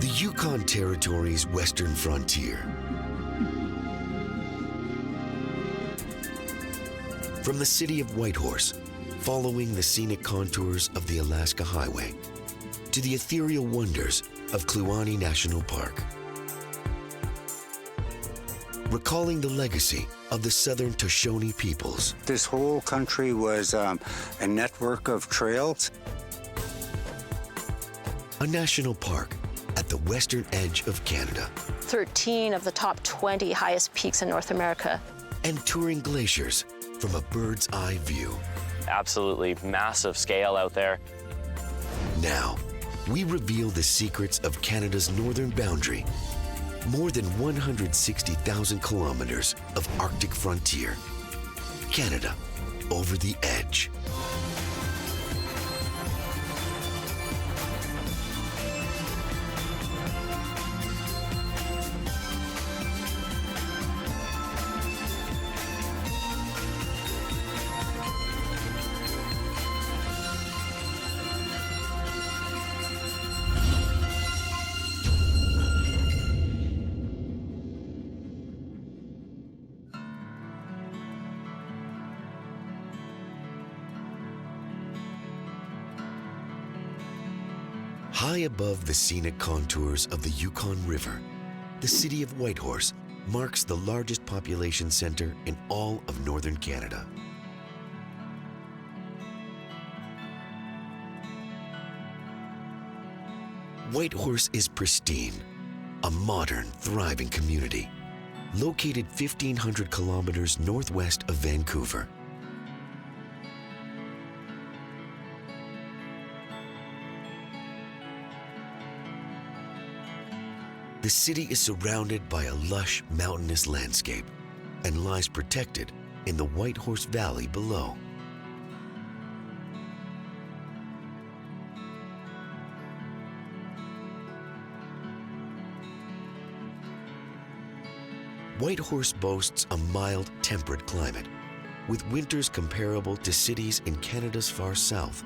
The Yukon Territory's western frontier. From the city of Whitehorse, following the scenic contours of the Alaska Highway, to the ethereal wonders of Kluane National Park. Recalling the legacy of the Southern Tutchone peoples. This whole country was a network of trails. A national park at the western edge of Canada. 13 of the top 20 highest peaks in North America. And touring glaciers from a bird's eye view. Absolutely massive scale out there. Now, we reveal the secrets of Canada's northern boundary. More than 160,000 kilometers of Arctic frontier. Canada, over the edge. High above the scenic contours of the Yukon River, the city of Whitehorse marks the largest population center in all of northern Canada. Whitehorse is pristine, a modern, thriving community, located 1,500 kilometers northwest of Vancouver. The city is surrounded by a lush, mountainous landscape and lies protected in the Whitehorse Valley below. Whitehorse boasts a mild, temperate climate, with winters comparable to cities in Canada's far south.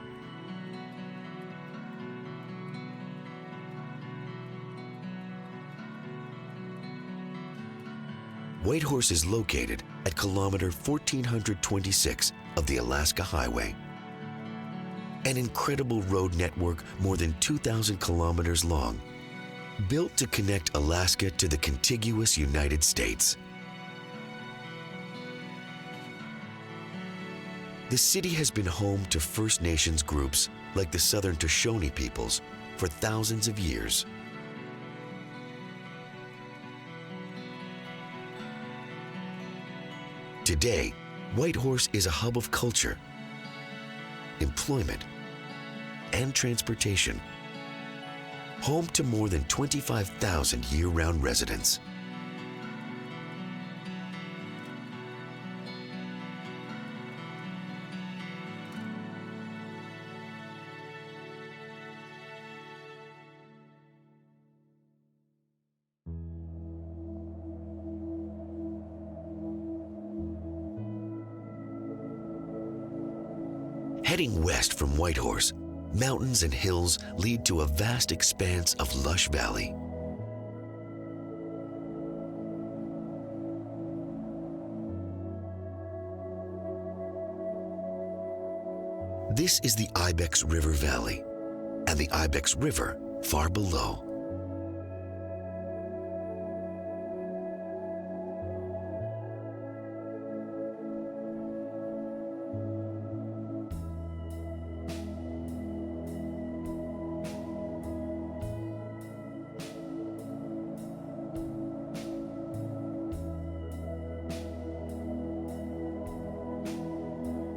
Whitehorse is located at kilometer 1426 of the Alaska Highway, an incredible road network more than 2,000 kilometers long, built to connect Alaska to the contiguous United States. The city has been home to First Nations groups like the Southern Tutchone peoples for thousands of years. Today, Whitehorse is a hub of culture, employment, and transportation, home to more than 25,000 year-round residents. Heading west from Whitehorse, mountains and hills lead to a vast expanse of lush valley. This is the Ibex River Valley, and the Ibex River far below.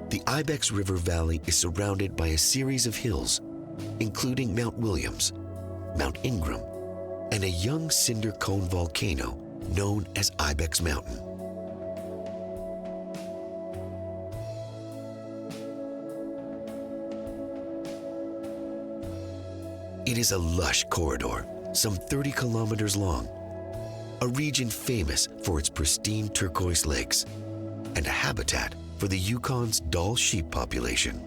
The Ibex River Valley is surrounded by a series of hills, including Mount Williams, Mount Ingram, and a young cinder cone volcano known as Ibex Mountain. It is a lush corridor, some 30 kilometers long, a region famous for its pristine turquoise lakes, and a habitat for the Yukon's Dall sheep population.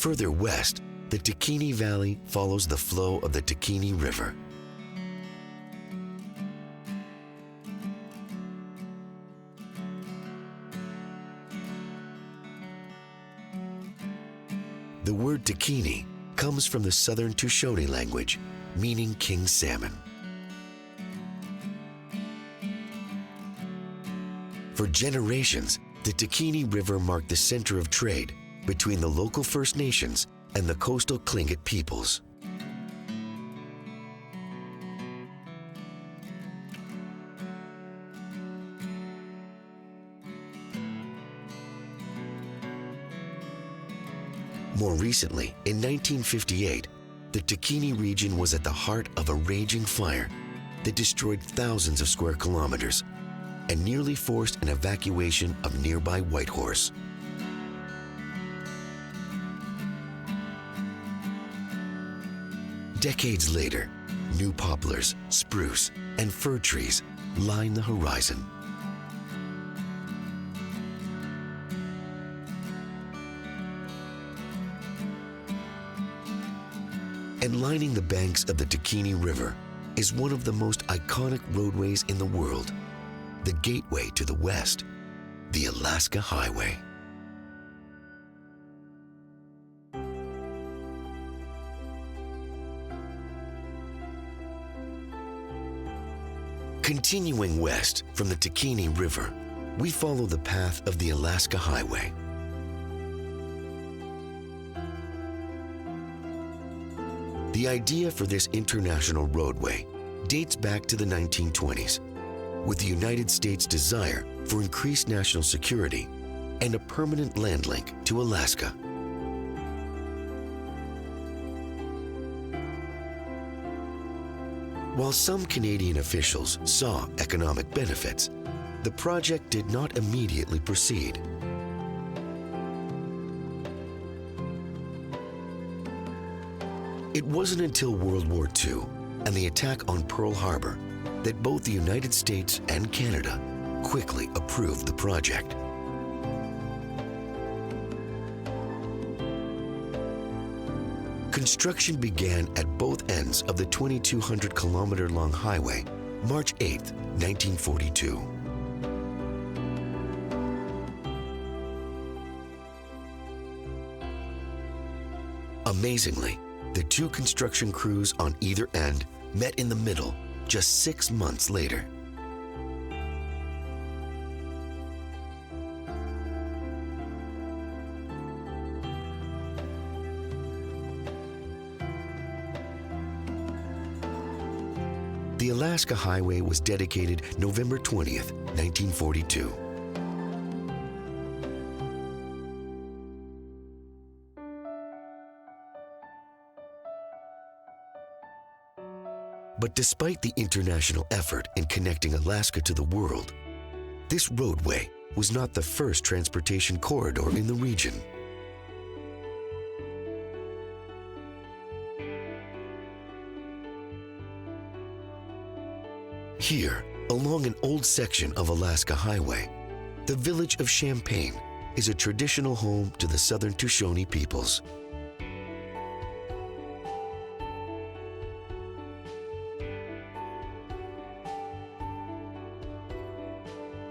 Further west, the Takini Valley follows the flow of the Takini River. The word Takini comes from the Southern Tutchone language, meaning king salmon. For generations, the Takini River marked the center of trade between the local First Nations and the coastal Tlingit peoples. More recently, in 1958, the Takini region was at the heart of a raging fire that destroyed thousands of square kilometers and nearly forced an evacuation of nearby Whitehorse. Decades later, new poplars, spruce, and fir trees line the horizon. And lining the banks of the Takini River is one of the most iconic roadways in the world, the gateway to the west, the Alaska Highway. Continuing west from the Takini River, we follow the path of the Alaska Highway. The idea for this international roadway dates back to the 1920s, with the United States' desire for increased national security and a permanent land link to Alaska. While some Canadian officials saw economic benefits, the project did not immediately proceed. It wasn't until World War II and the attack on Pearl Harbor that both the United States and Canada quickly approved the project. Construction began at both ends of the 2,200-kilometer-long highway, March 8, 1942. Amazingly, the two construction crews on either end met in the middle just 6 months later. The Alaska Highway was dedicated November 20th, 1942. But despite the international effort in connecting Alaska to the world, this roadway was not the first transportation corridor in the region. Here, along an old section of Alaska Highway, the village of Champaign is a traditional home to the Southern Tutchone peoples.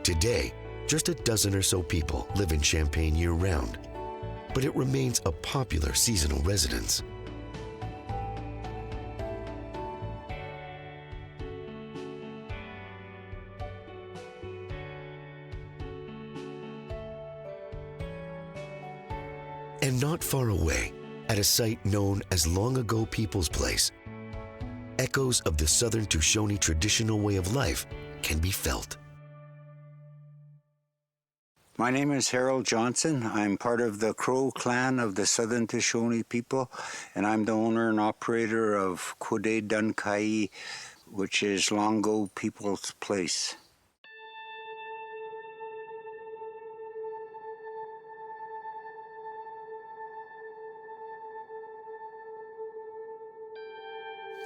Today, just a dozen or so people live in Champaign year-round, but it remains a popular seasonal residence. And not far away, at a site known as Long Ago People's Place, echoes of the Southern Tutchone traditional way of life can be felt. My name is Harold Johnson. I'm part of the Crow clan of the Southern Tutchone people, and I'm the owner and operator of Kwode Dunkai, which is Long Ago People's Place.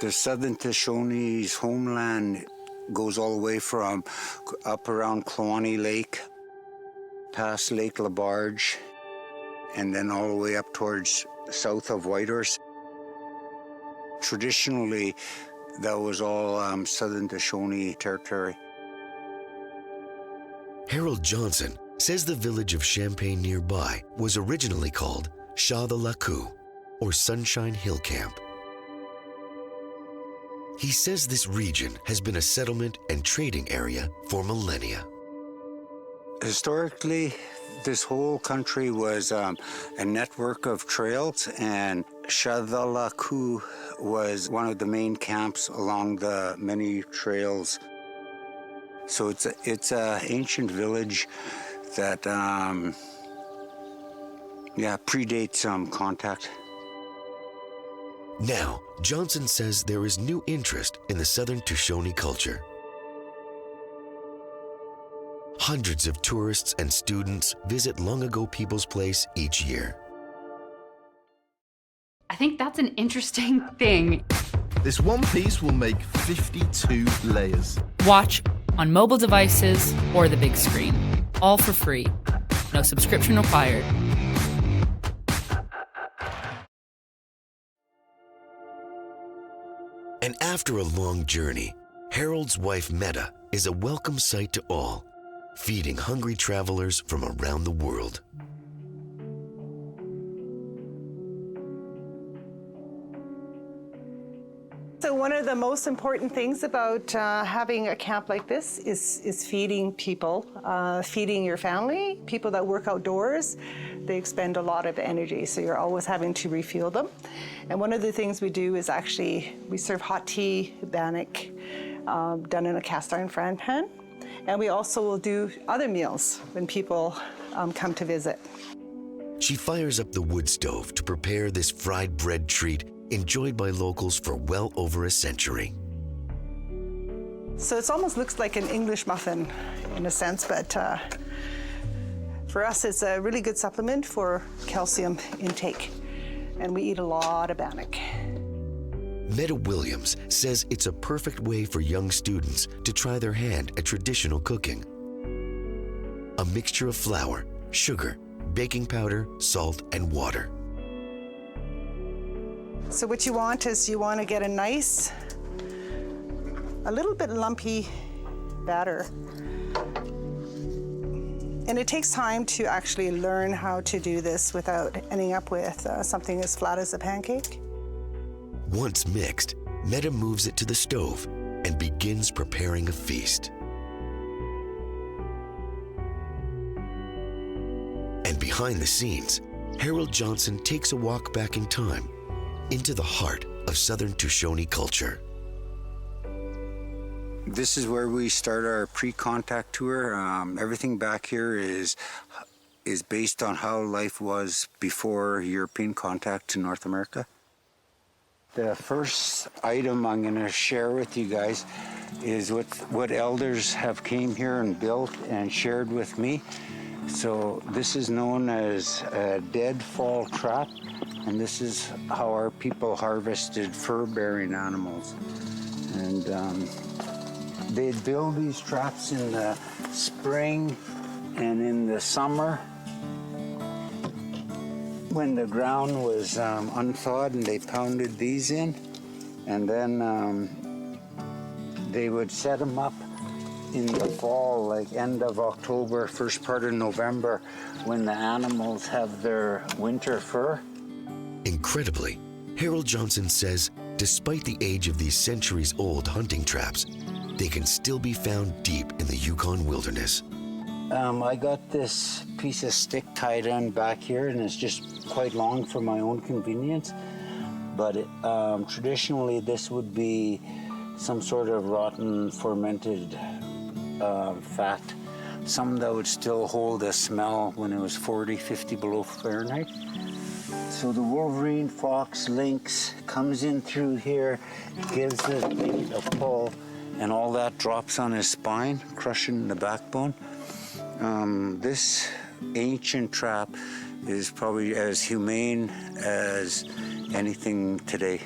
The Southern Tutchone's homeland goes all the way from up around Kluane Lake, past Lake Labarge, and then all the way up towards south of Whitehorse. Traditionally, that was all Southern Tutchone territory. Harold Johnson says the village of Champaign nearby was originally called Shah-the-Laku, or Sunshine Hill Camp. He says this region has been a settlement and trading area for millennia. Historically, this whole country was a network of trails, and Shah-the-Laku was one of the main camps along the many trails. So it's a ancient village that predates contact. Now, Johnson says there is new interest in the Southern Tutchone culture. Hundreds of tourists and students visit long ago people's place each year. I think that's an interesting thing. This one piece will make 52 layers. Watch on mobile devices or the big screen, all for free. No subscription required. And after a long journey, Harold's wife Meta is a welcome sight to all, feeding hungry travelers from around the world. So one of the most important things about having a camp like this is feeding people, feeding your family. People that work outdoors, they expend a lot of energy, so you're always having to refuel them. And one of the things we do is actually, we serve hot tea, bannock, done in a cast iron frying pan. And we also will do other meals when people come to visit. She fires up the wood stove to prepare this fried bread treat enjoyed by locals for well over a century. So it almost looks like an English muffin in a sense, but for us it's a really good supplement for calcium intake, and we eat a lot of bannock. Meta Williams says it's a perfect way for young students to try their hand at traditional cooking. A mixture of flour, sugar, baking powder, salt, and water. So what you want is you want to get a nice, a little bit lumpy batter. And it takes time to actually learn how to do this without ending up with something as flat as a pancake. Once mixed, Meta moves it to the stove and begins preparing a feast. And behind the scenes, Harold Johnson takes a walk back in time into the heart of Southern Tutchone culture. This is where we start our pre-contact tour. Everything back here is based on how life was before European contact to North America. The first item I'm going to share with you guys is what elders have came here and built and shared with me. So this is known as a deadfall trap, and this is how our people harvested fur-bearing animals. And they'd build these traps in the spring and in the summer when the ground was unthawed, and they pounded these in, and then they would set them up in the fall, like end of October, first part of November, when the animals have their winter fur. Incredibly, Harold Johnson says despite the age of these centuries-old hunting traps, they can still be found deep in the Yukon wilderness. I got this piece of stick tied in back here, and it's just quite long for my own convenience. But traditionally, this would be some sort of rotten, fermented fat, some that would still hold a smell when it was 40, 50 below Fahrenheit. So the wolverine, fox, lynx comes in through here, gives the meat a pull, and all that drops on his spine, crushing the backbone. This ancient trap is probably as humane as anything today.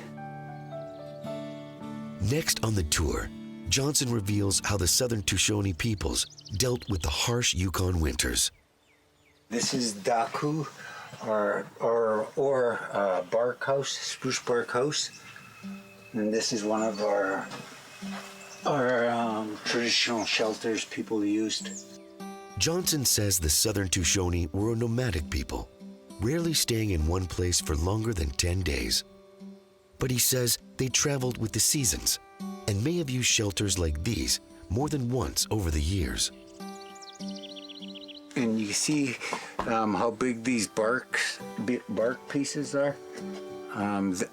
Next on the tour, Johnson reveals how the Southern Tutchone peoples dealt with the harsh Yukon winters. This is Daku, our bark house, spruce bark house, and this is one of our traditional shelters people used. Johnson says the Southern Tutchone were a nomadic people, rarely staying in one place for longer than 10 days. But he says they traveled with the seasons and may have used shelters like these more than once over the years. And you see how big these bark pieces are?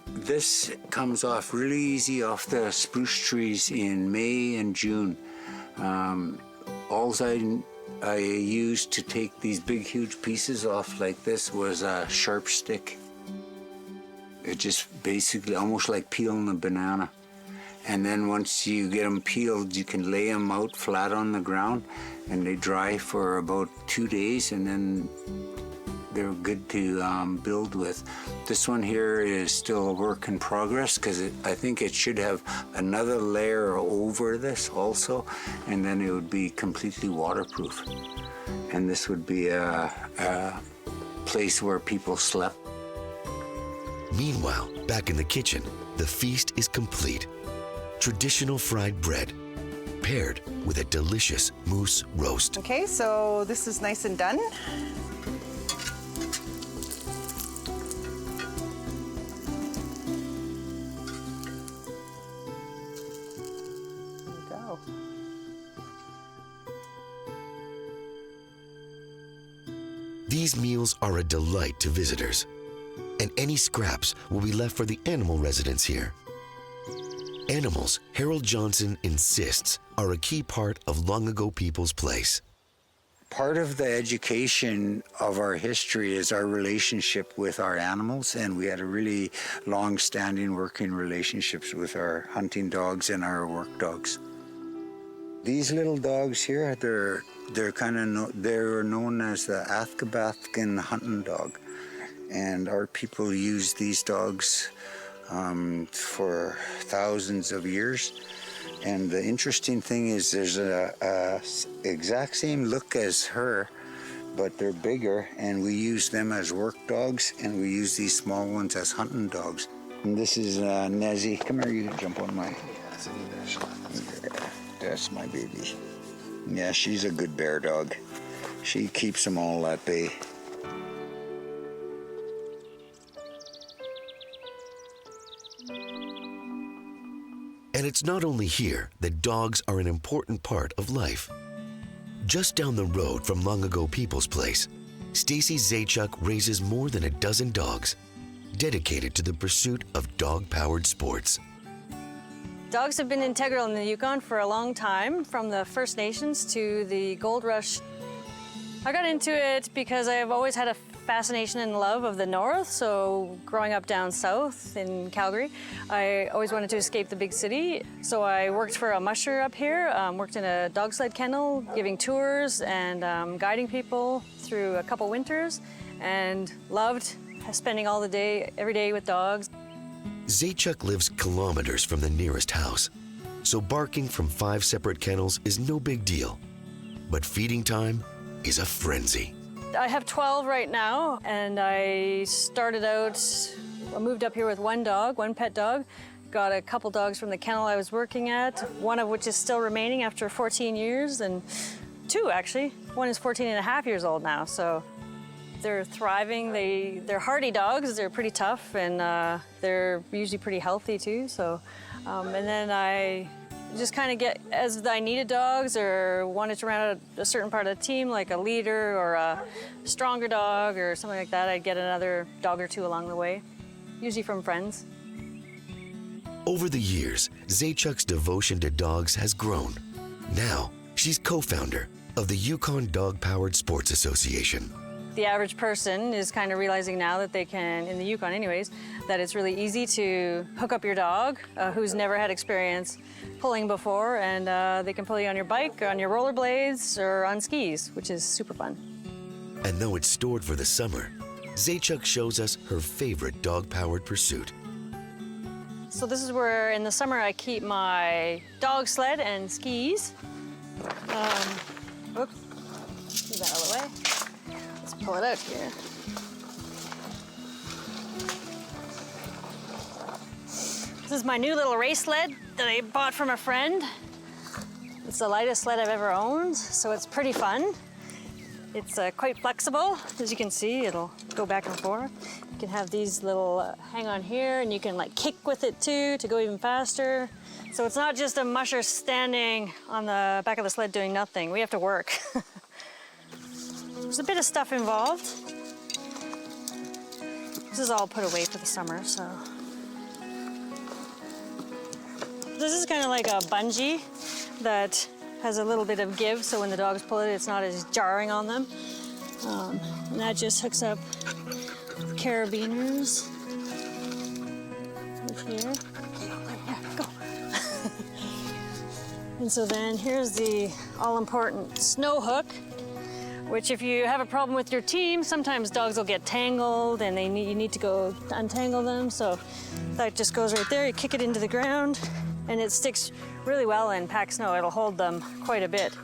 This comes off really easy off the spruce trees in May and June. All I used to take these big, huge pieces off like this was a sharp stick. It just basically almost like peeling a banana. And then once you get them peeled, you can lay them out flat on the ground and they dry for about 2 days, and then they're good to build with. This one here is still a work in progress because I think it should have another layer over this also, and then it would be completely waterproof. And this would be a place where people slept. Meanwhile, back in the kitchen, the feast is complete. Traditional fried bread, paired with a delicious moose roast. Okay, so this is nice and done. There we go. These meals are a delight to visitors, and any scraps will be left for the animal residents here. Animals, Harold Johnson insists, are a key part of long-ago people's place. Part of the education of our history is our relationship with our animals, and we had a really long-standing working relationships with our hunting dogs and our work dogs. These little dogs here, they're known as the Athabascan hunting dog, and our people use these dogs for thousands of years. And the interesting thing is there's a exact same look as her, but they're bigger, and we use them as work dogs, and we use these small ones as hunting dogs. And this is Nezzy. Come here, you can jump on my... That's my baby. Yeah, she's a good bear dog. She keeps them all at bay. And it's not only here that dogs are an important part of life. Just down the road from long-ago people's place, Stacy Zaechuk raises more than a dozen dogs dedicated to the pursuit of dog-powered sports. Dogs have been integral in the Yukon for a long time, from the First Nations to the gold rush. I got into it because I've always had a fascination and love of the north. So growing up down south in Calgary, I always wanted to escape the big city. So I worked for a musher up here, worked in a dog sled kennel, giving tours and guiding people through a couple winters, and loved spending all the day, every day with dogs. Zaechuk lives kilometers from the nearest house, so barking from 5 separate kennels is no big deal. But feeding time is a frenzy. I have 12 right now, and I started out, I moved up here with one dog, one pet dog. Got a couple dogs from the kennel I was working at, one of which is still remaining after 14 years, and 2 actually. One is 14 and a half years old now, so they're thriving. They're hardy dogs, they're pretty tough, and they're usually pretty healthy too, so. And then I just kind of get, as I needed dogs or wanted to round out a certain part of the team, like a leader or a stronger dog or something like that, I'd get another dog or 2 along the way, usually from friends. Over the years, Zaechuk's devotion to dogs has grown. Now, she's co-founder of the Yukon Dog-Powered Sports Association. The average person is kind of realizing now that they can, in the Yukon anyways, that it's really easy to hook up your dog who's never had experience pulling before, and they can pull you on your bike, or on your rollerblades, or on skis, which is super fun. And though it's stored for the summer, Zaechuk shows us her favorite dog-powered pursuit. So this is where in the summer I keep my dog sled and skis. Oops, move that out of the way. Let's pull it out here. This is my new little race sled that I bought from a friend. It's the lightest sled I've ever owned, so it's pretty fun. It's quite flexible. As you can see, it'll go back and forth. You can have these little hang on here, and you can like kick with it too to go even faster. So it's not just a musher standing on the back of the sled doing nothing. We have to work. There's a bit of stuff involved. This is all put away for the summer, so. This is kind of like a bungee that has a little bit of give, so when the dogs pull it, it's not as jarring on them. And that just hooks up the carabiners right here. Yeah, go. And so then here's the all-important snow hook, which if you have a problem with your team, sometimes dogs will get tangled and you need to go untangle them. So that just goes right there. You kick it into the ground and it sticks really well in packed snow. It'll hold them quite a bit.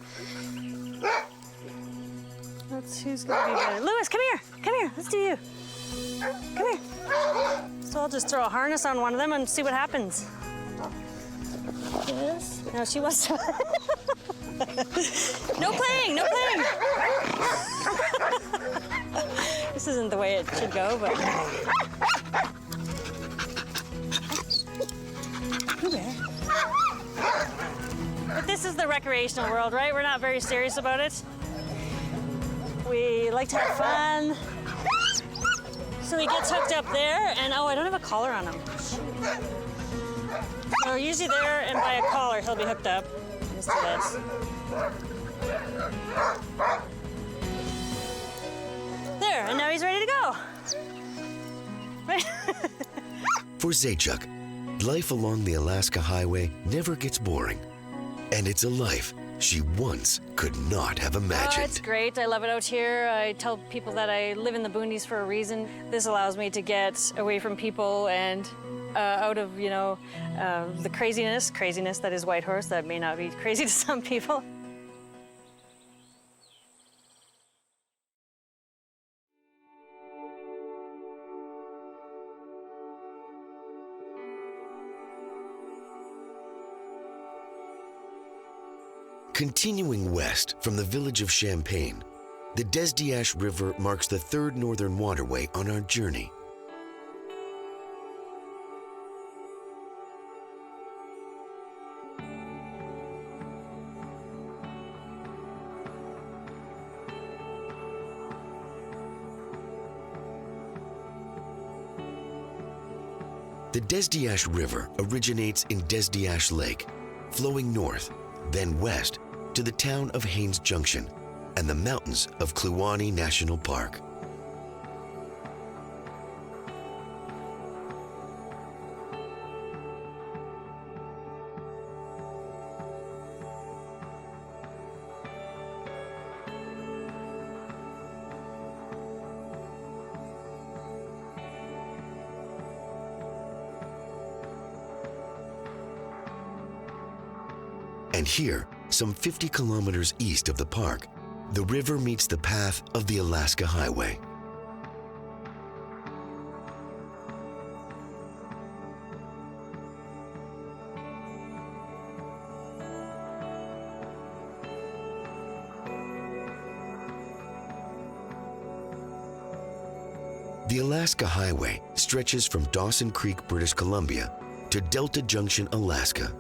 Let's who's gonna be better. Lewis, come here. Come here. Let's do you. Come here. So I'll just throw a harness on one of them and see what happens. Yes. No, she wants to. No playing, no playing. This isn't the way it should go, but. But this is the recreational world, right? We're not very serious about it. We like to have fun. So he gets hooked up there, and oh, I don't have a collar on him. So usually there, and by a collar, he'll be hooked up. Just to this. There, and now he's ready to go. Right? For Zaechuk, life along the Alaska Highway never gets boring. And it's a life she once could not have imagined. Oh, it's great. I love it out here. I tell people that I live in the boonies for a reason. This allows me to get away from people and out of, the craziness that is Whitehorse. That may not be crazy to some people. Continuing west from the village of Champaign, the Desdiash River marks the third northern waterway on our journey. The Desdiash River originates in Desdiash Lake, flowing north, then west, to the town of Haines Junction and the mountains of Kluane National Park. And here, some 50 kilometers east of the park, the river meets the path of the Alaska Highway. The Alaska Highway stretches from Dawson Creek, British Columbia, to Delta Junction, Alaska.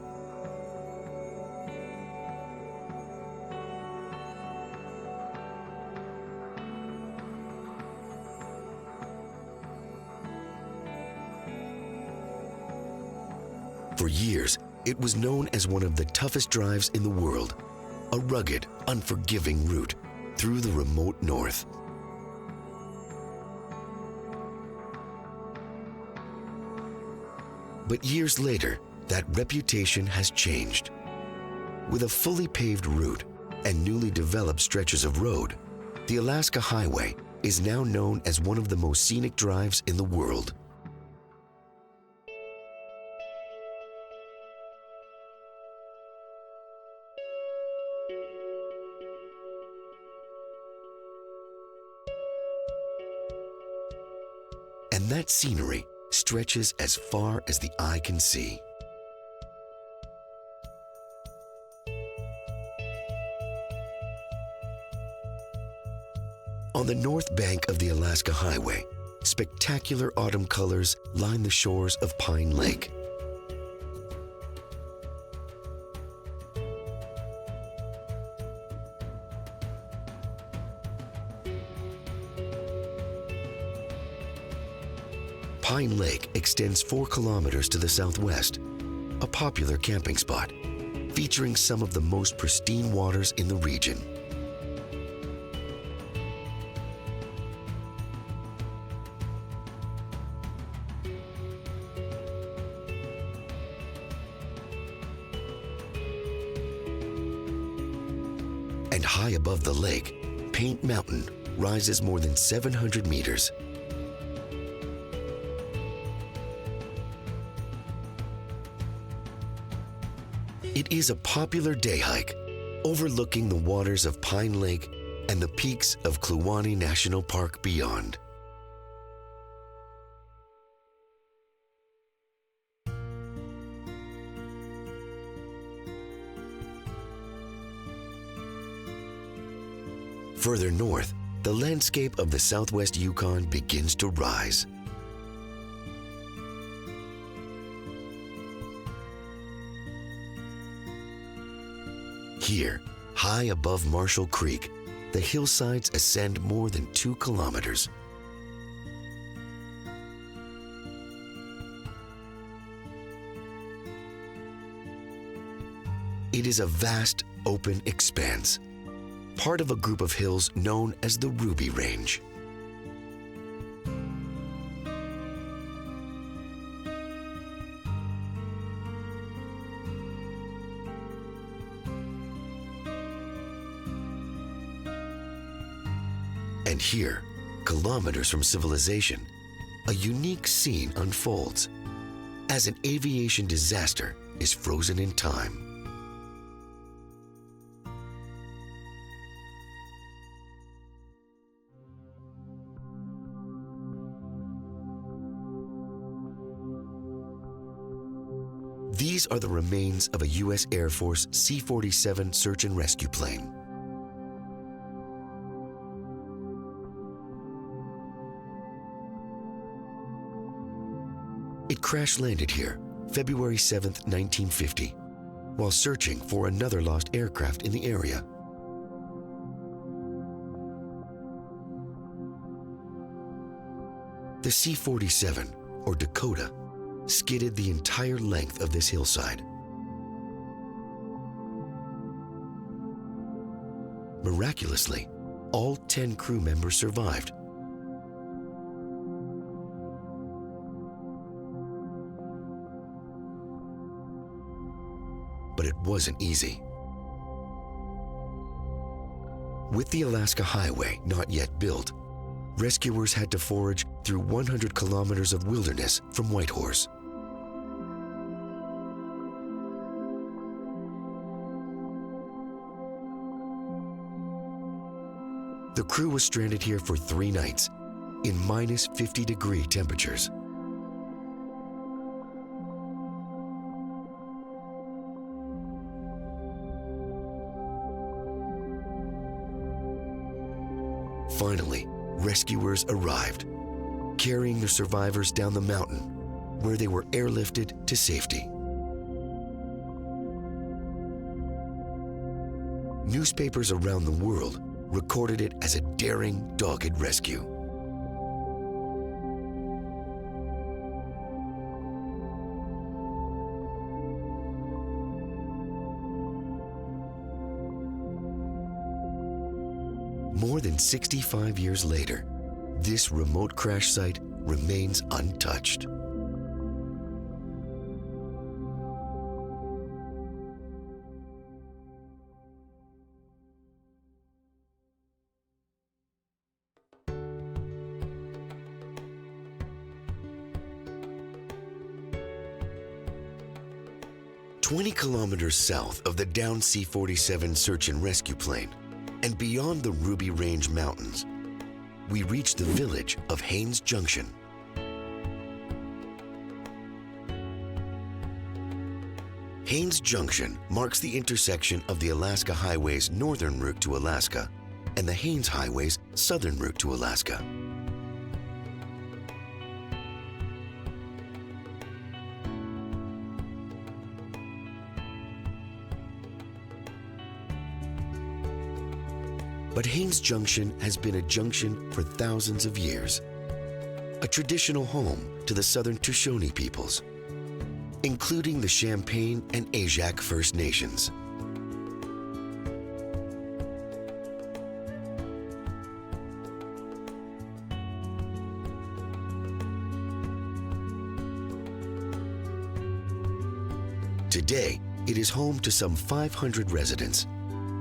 For years, it was known as one of the toughest drives in the world, a rugged, unforgiving route through the remote north. But years later, that reputation has changed. With a fully paved route and newly developed stretches of road, the Alaska Highway is now known as one of the most scenic drives in the world. And that scenery stretches as far as the eye can see. On the north bank of the Alaska Highway, spectacular autumn colors line the shores of Pine Lake. Pine Lake extends 4 kilometers to the southwest, a popular camping spot, featuring some of the most pristine waters in the region. And high above the lake, Paint Mountain rises more than 700 meters. It is a popular day hike, overlooking the waters of Pine Lake and the peaks of Kluane National Park beyond. Further north, the landscape of the southwest Yukon begins to rise. Here, high above Marshall Creek, the hillsides ascend more than 2 kilometers. It is a vast, open expanse, part of a group of hills known as the Ruby Range. And here, kilometers from civilization, a unique scene unfolds as an aviation disaster is frozen in time. These are the remains of a U.S. Air Force C-47 search and rescue plane. It crash-landed here February 7, 1950, while searching for another lost aircraft in the area. The C-47, or Dakota, skidded the entire length of this hillside. Miraculously, all 10 crew members survived. But it wasn't easy. With the Alaska Highway not yet built, rescuers had to forage through 100 kilometers of wilderness from Whitehorse. The crew was stranded here for 3 nights in minus 50-degree temperatures. Finally, rescuers arrived, carrying the survivors down the mountain, where they were airlifted to safety. Newspapers around the world recorded it as a daring, dogged rescue. More than 65 years later, this remote crash site remains untouched. "20 kilometers south of the downed C-47 search and rescue plane, and beyond the Ruby Range Mountains, we reach the village of Haines Junction. Haines Junction marks the intersection of the Alaska Highway's northern route to Alaska and the Haines Highway's southern route to Alaska. But Haines Junction has been a junction for thousands of years, a traditional home to the Southern Tutchone peoples, including the Champagne and Ajac First Nations. Today, it is home to some 500 residents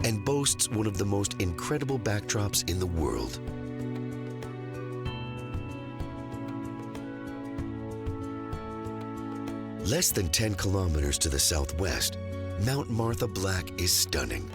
and boasts one of the most incredible backdrops in the world. Less than 10 kilometers to the southwest, Mount Martha Black is stunning.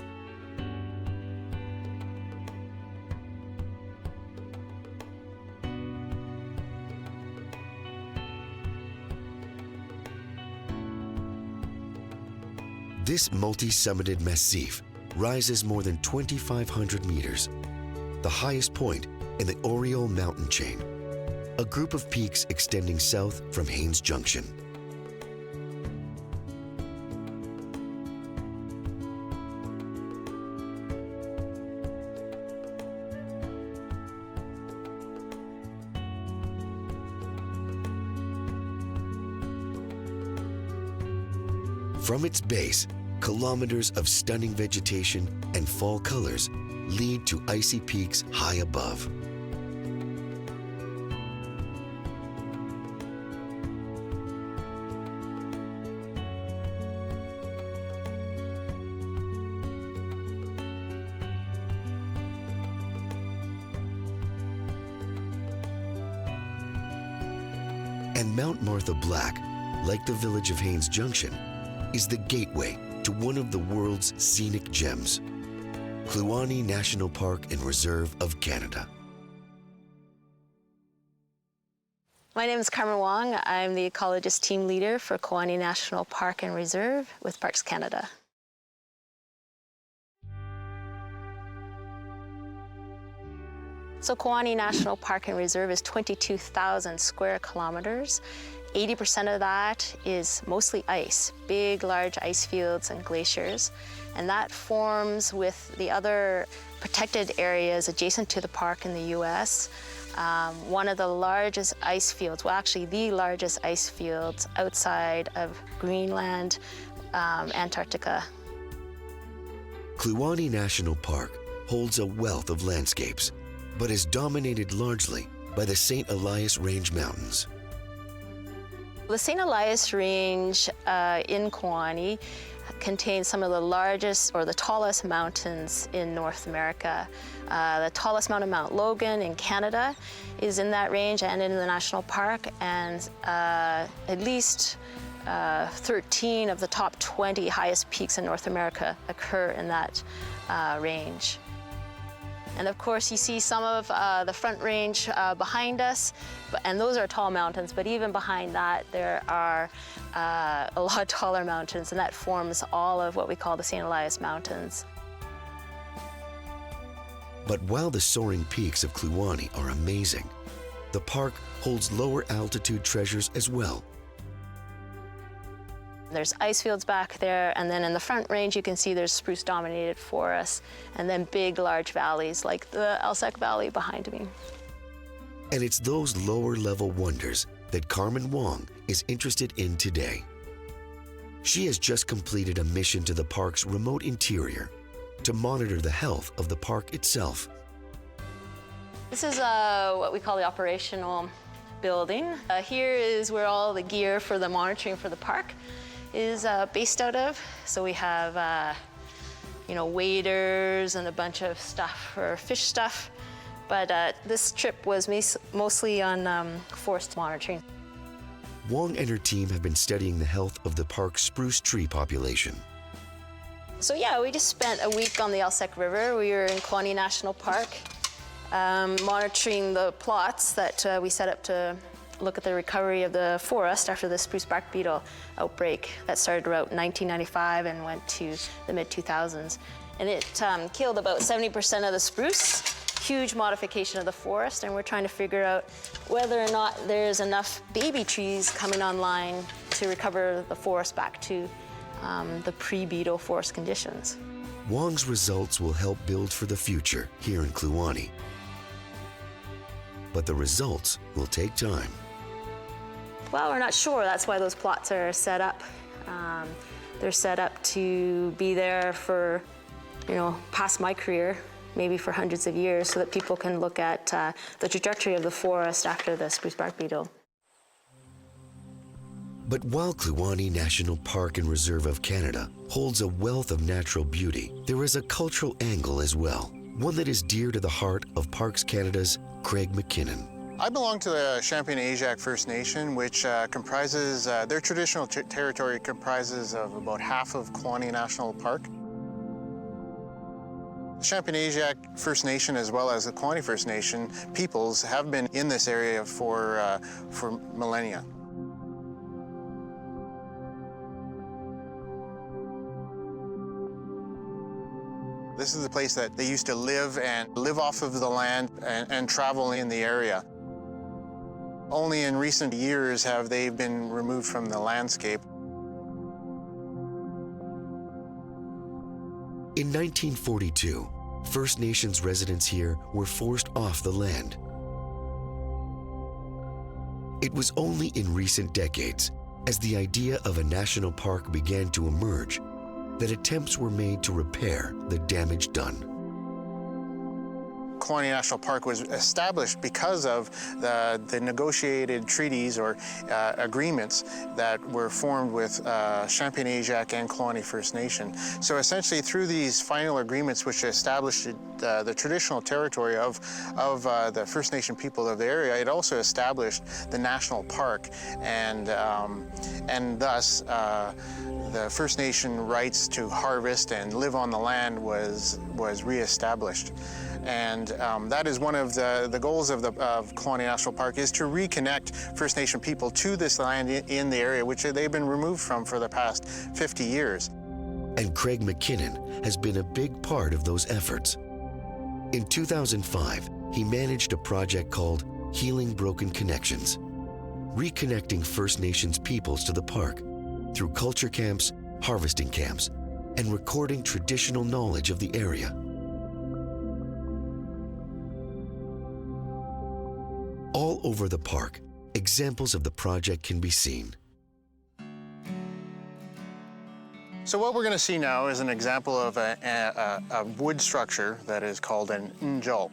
This multi-summited massif rises more than 2,500 meters, the highest point in the Oriole mountain chain, a group of peaks extending south from Haines Junction. From its base, kilometers of stunning vegetation and fall colors lead to icy peaks high above. And Mount Martha Black, like the village of Haines Junction, is the gateway to one of the world's scenic gems, Kluane National Park and Reserve of Canada. My name is Carmen Wong. I'm the ecologist team leader for Kluane National Park and Reserve with Parks Canada. So Kluane National Park and Reserve is 22,000 square kilometers. 80% of that is mostly ice, big, large ice fields and glaciers. And that forms with the other protected areas adjacent to the park in the US, one of the largest ice fields, well, actually the largest ice fields outside of Greenland, Antarctica. Kluane National Park holds a wealth of landscapes, but is dominated largely by the St. Elias Range Mountains. The St. Elias Range in Kluane contains some of the largest or the tallest mountains in North America. The tallest mountain, Mount Logan in Canada, is in that range and in the national park, and at least 13 of the top 20 highest peaks in North America occur in that range. And of course, you see some of the Front Range behind us, and those are tall mountains, but even behind that, there are a lot taller mountains, and that forms all of what we call the St. Elias Mountains. But while the soaring peaks of Kluane are amazing, the park holds lower altitude treasures as well. There's ice fields back there, and then in the Front Range you can see there's spruce-dominated forests, and then big, large valleys like the Alsek Valley behind me. And it's those lower-level wonders that Carmen Wong is interested in today. She has just completed a mission to the park's remote interior to monitor the health of the park itself. This is what we call the operational building. Here is where all the gear for the monitoring for the park is based out of. So we have, waders and a bunch of stuff for fish stuff. But this trip was mostly on forest monitoring. Wong and her team have been studying the health of the park's spruce tree population. So yeah, we just spent a week on the Alsek River. We were in Kluane National Park, monitoring the plots that we set up to look at the recovery of the forest after the spruce bark beetle outbreak that started about 1995 and went to the mid-2000s. And it killed about 70% of the spruce, huge modification of the forest, and we're trying to figure out whether or not there's enough baby trees coming online to recover the forest back to the pre-beetle forest conditions. Wong's results will help build for the future here in Kluane. But the results will take time. Well, we're not sure. That's why those plots are set up. They're set up to be there for, past my career, maybe for hundreds of years, so that people can look at the trajectory of the forest after the spruce bark beetle. But while Kluane National Park and Reserve of Canada holds a wealth of natural beauty, there is a cultural angle as well, one that is dear to the heart of Parks Canada's Craig McKinnon. I belong to the Champagne-Ajac First Nation, which comprises, their traditional territory comprises of about half of Kluane National Park. The Champagne-Ajac First Nation, as well as the Kluane First Nation peoples, have been in this area for millennia. This is the place that they used to live off of the land and travel in the area. Only in recent years have they been removed from the landscape. In 1942, First Nations residents here were forced off the land. It was only in recent decades, as the idea of a national park began to emerge, that attempts were made to repair the damage done. Kluane National Park was established because of the negotiated treaties or agreements that were formed with Champagne-Ajac and Kluane First Nation. So essentially, through these final agreements, which established the traditional territory of the First Nation people of the area, it also established the national park, and thus the First Nation rights to harvest and live on the land was reestablished. And that is one of the goals of Kluane National Park, is to reconnect First Nation people to this land in the area, which they've been removed from for the past 50 years. And Craig McKinnon has been a big part of those efforts. In 2005, he managed a project called Healing Broken Connections, reconnecting First Nations peoples to the park through culture camps, harvesting camps, and recording traditional knowledge of the area. All over the park, examples of the project can be seen. So what we're going to see now is an example of a wood structure that is called an untold.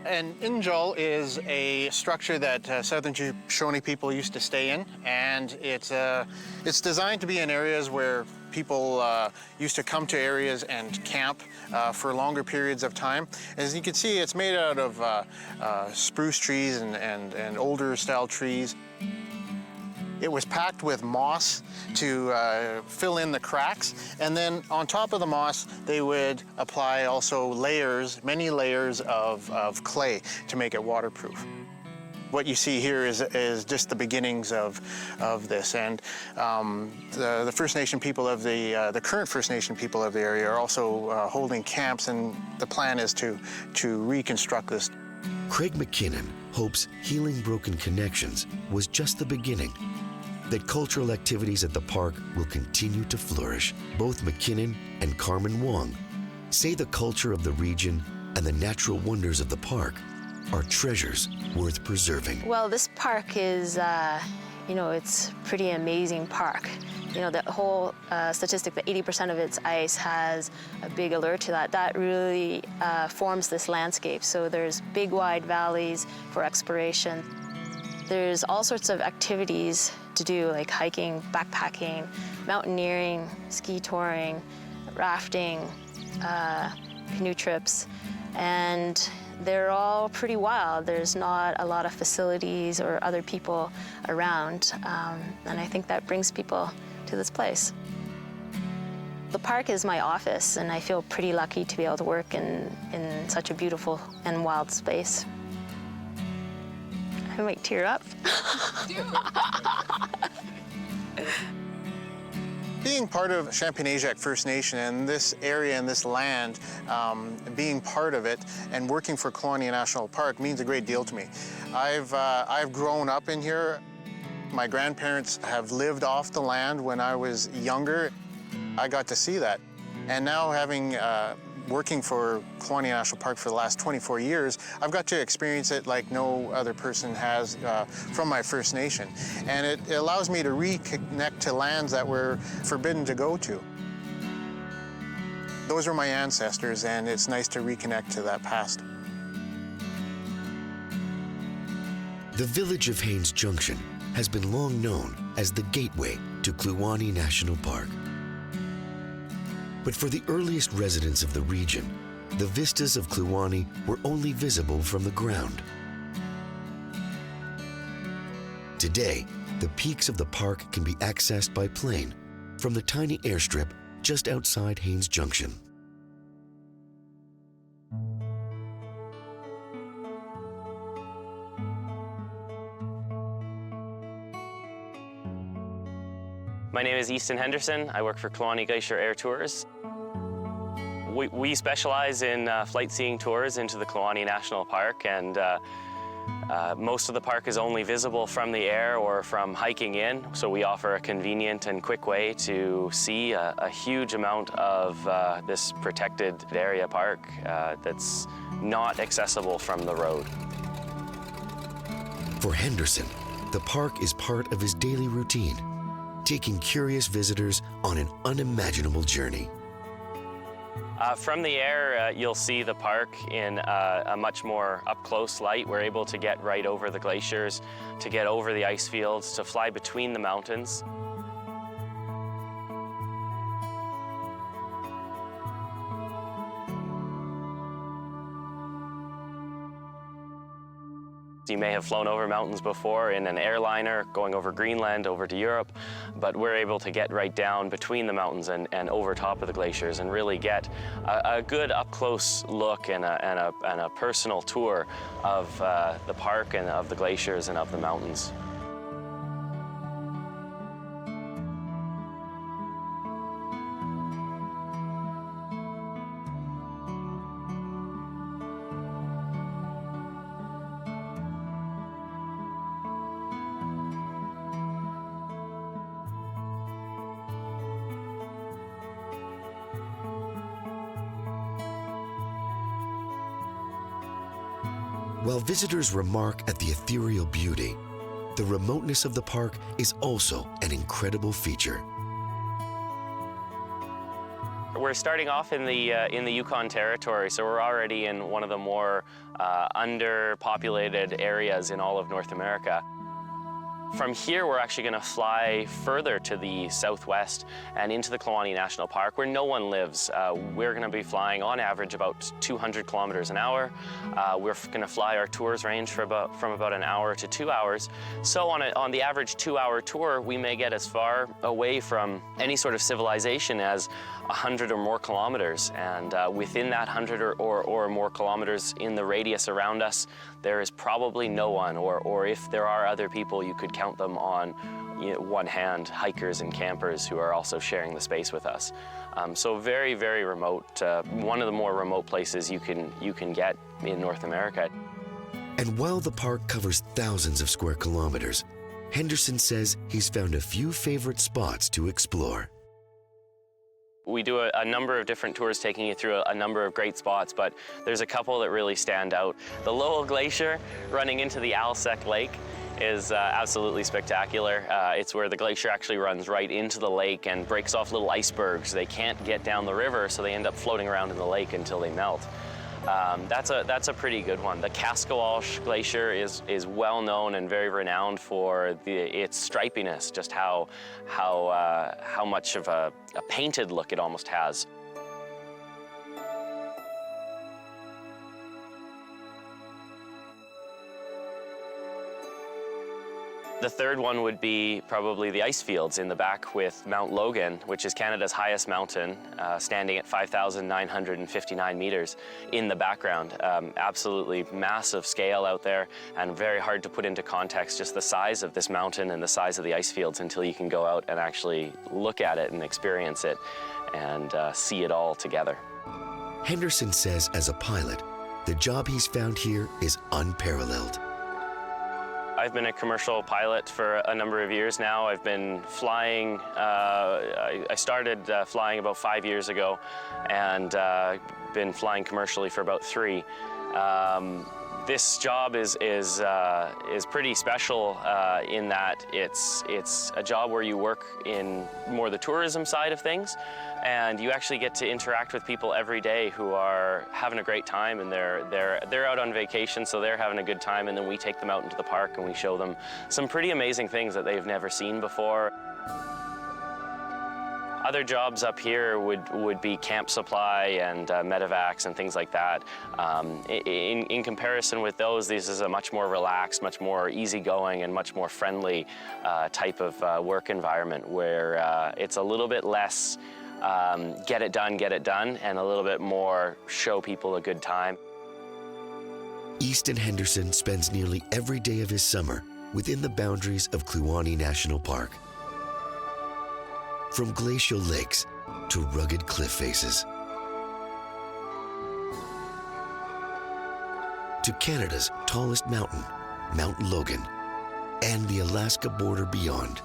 An untold is a structure that Southern Tutchone people used to stay in, and it's designed to be in areas where people used to come to areas and camp for longer periods of time. As you can see, it's made out of spruce trees and older style trees. It was packed with moss to fill in the cracks, and then on top of the moss, they would apply also layers, many layers of clay to make it waterproof. What you see here is just the beginnings of this, and the First Nation people of the current First Nation people of the area are also holding camps, and the plan is to reconstruct this. Craig McKinnon hopes Healing Broken Connections was just the beginning, that cultural activities at the park will continue to flourish. Both McKinnon and Carmen Wong say the culture of the region and the natural wonders of the park are treasures worth preserving. Well, this park is, it's a pretty amazing park. The whole statistic that 80% of its ice has a big alert to that, that really forms this landscape. So there's big, wide valleys for exploration. There's all sorts of activities to do, like hiking, backpacking, mountaineering, ski touring, rafting, canoe trips, and they're all pretty wild. There's not a lot of facilities or other people around, and I think that brings people to this place. The park is my office, and I feel pretty lucky to be able to work in such a beautiful and wild space. I might tear up. Being part of Champagnesiac First Nation and this area and this land, being part of it and working for Kluane National Park means a great deal to me. I've grown up in here. My grandparents have lived off the land when I was younger. I got to see that. And now having working for Kluane National Park for the last 24 years, I've got to experience it like no other person has from my First Nation. And it allows me to reconnect to lands that were forbidden to go to. Those are my ancestors, and it's nice to reconnect to that past. The village of Haines Junction has been long known as the gateway to Kluane National Park. But for the earliest residents of the region, the vistas of Kluane were only visible from the ground. Today, the peaks of the park can be accessed by plane from the tiny airstrip just outside Haines Junction. My name is Easton Henderson. I work for Kluane Glacier Air Tours. We specialize in flight seeing tours into the Kluane National Park, and most of the park is only visible from the air or from hiking in, so we offer a convenient and quick way to see a huge amount of this protected area park that's not accessible from the road. For Henderson, the park is part of his daily routine, taking curious visitors on an unimaginable journey. From the air, you'll see the park in a much more up-close light. We're able to get right over the glaciers, to get over the ice fields, to fly between the mountains. You may have flown over mountains before in an airliner, going over Greenland, over to Europe, but we're able to get right down between the mountains and over top of the glaciers and really get a good up-close look and a personal tour of the park and of the glaciers and of the mountains. While visitors remark at the ethereal beauty, the remoteness of the park is also an incredible feature. We're starting off in the Yukon territory, so we're already in one of the more underpopulated areas in all of North America. From here, we're actually going to fly further to the southwest and into the Kluane National Park, where no one lives. We're going to be flying, on average, about 200 kilometers an hour. We're going to fly our tours range from about an hour to 2 hours. So on the average 2-hour tour, we may get as far away from any sort of civilization as 100 or more kilometers. And within that 100 or more kilometers in the radius around us, there is probably no one, or if there are other people, you could count them on one hand, hikers and campers who are also sharing the space with us. So very, very remote, one of the more remote places you can get in North America. And while the park covers thousands of square kilometers, Henderson says he's found a few favorite spots to explore. We do a number of different tours taking you through a number of great spots, but there's a couple that really stand out. The Lowell Glacier running into the Alsek Lake is absolutely spectacular. It's where the glacier actually runs right into the lake and breaks off little icebergs. They can't get down the river, so they end up floating around in the lake until they melt. That's a pretty good one. The Kaskawalsh Glacier is well known and very renowned for its stripiness, just how much of a painted look it almost has. The third one would be probably the ice fields in the back with Mount Logan, which is Canada's highest mountain, standing at 5,959 meters in the background. Absolutely massive scale out there, and very hard to put into context just the size of this mountain and the size of the ice fields until you can go out and actually look at it and experience it and see it all together. Henderson says as a pilot, the job he's found here is unparalleled. I've been a commercial pilot for a number of years now. I've been flying, I started flying about 5 years ago, and been flying commercially for about 3. This job is pretty special in that it's a job where you work in more the tourism side of things, and you actually get to interact with people every day who are having a great time, and they're out on vacation, so they're having a good time, and then we take them out into the park and we show them some pretty amazing things that they've never seen before. Other jobs up here would be camp supply and medevacs and things like that. In comparison with those, this is a much more relaxed, much more easygoing, and much more friendly type of work environment where it's a little bit less get it done, and a little bit more show people a good time. Easton Henderson spends nearly every day of his summer within the boundaries of Kluane National Park. From glacial lakes to rugged cliff faces, to Canada's tallest mountain, Mount Logan, and the Alaska border beyond.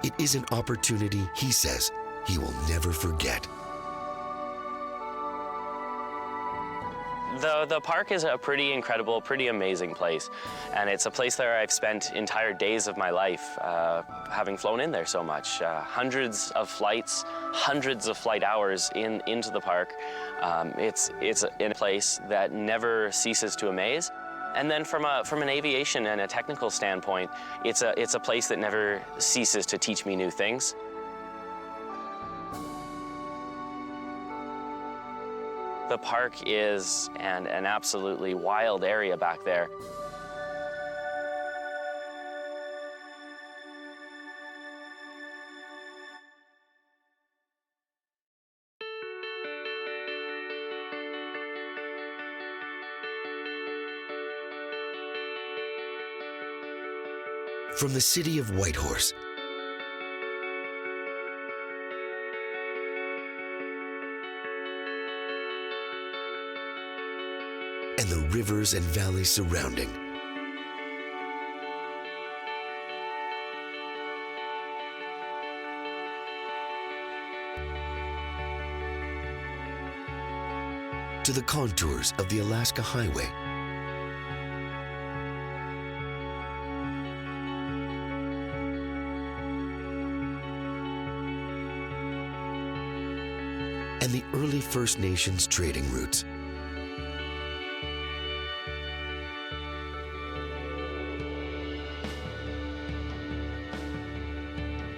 It is an opportunity he says he will never forget. The park is a pretty incredible, pretty amazing place, and it's a place where I've spent entire days of my life having flown in there so much. Hundreds of flights, hundreds of flight hours into the park. It's in a place that never ceases to amaze. And then from an aviation and a technical standpoint, it's a place that never ceases to teach me new things. The park is an absolutely wild area back there. From the city of Whitehorse and the rivers and valleys surrounding, to the contours of the Alaska Highway, and the early First Nations trading routes.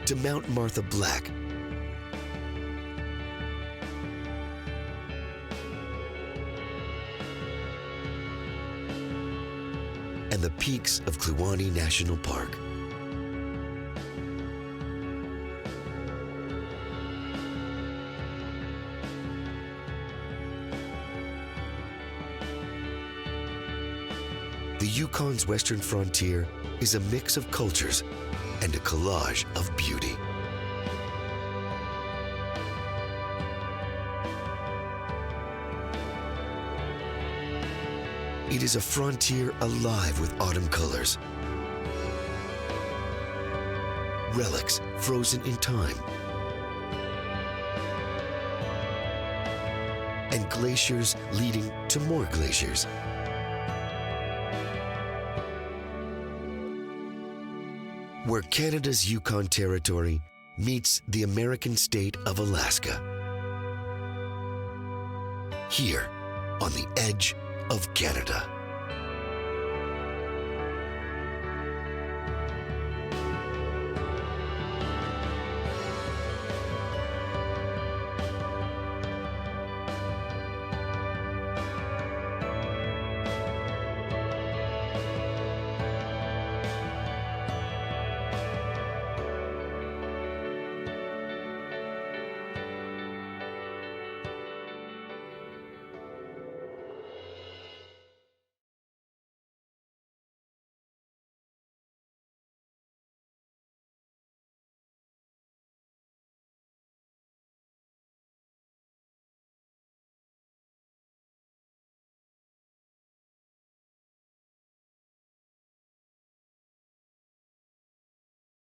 To Mount Martha Black, and the peaks of Kluane National Park. The Yukon's western frontier is a mix of cultures and a collage of beauty. It is a frontier alive with autumn colors, relics frozen in time, and glaciers leading to more glaciers. Where Canada's Yukon Territory meets the American state of Alaska. Here, on the edge of Canada.